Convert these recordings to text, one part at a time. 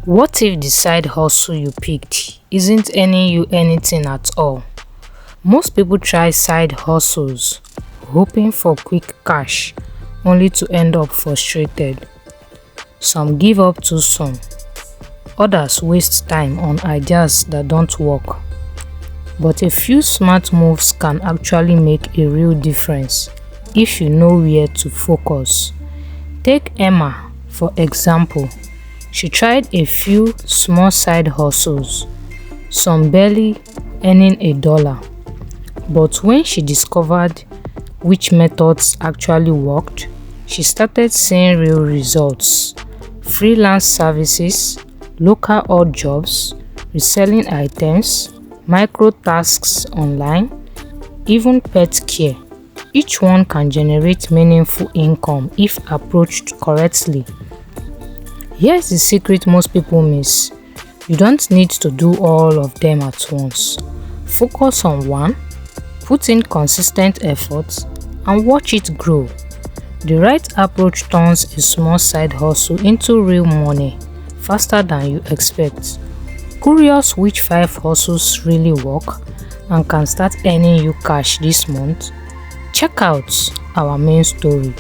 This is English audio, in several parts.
What if the side hustle you picked isn't earning you anything at all? Most people try side hustles hoping for quick cash only to end up frustrated. Some give up too soon. Others waste time on ideas that don't work. But a few smart moves can actually make a real difference if you know where to focus. Take Emma, for example. She tried a few small side hustles, some barely earning $1. But when she discovered which methods actually worked, she started seeing real results. Freelance services, local odd jobs, reselling items, micro tasks online, even pet care. Each one can generate meaningful income if approached correctly. Here's the secret most people miss. You don't need to do all of them at once. Focus on one, put in consistent effort, and watch it grow. The right approach turns a small side hustle into real money faster than you expect. Curious which 5 hustles really work and can start earning you cash this month? Check out our main story.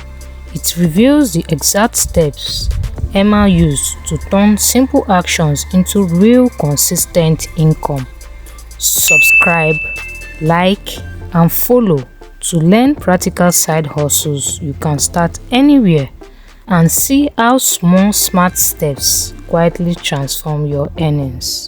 It reveals the exact steps Emma used to turn simple actions into real consistent income. Subscribe, like, and follow to learn practical side hustles you can start anywhere and see how small smart steps quietly transform your earnings.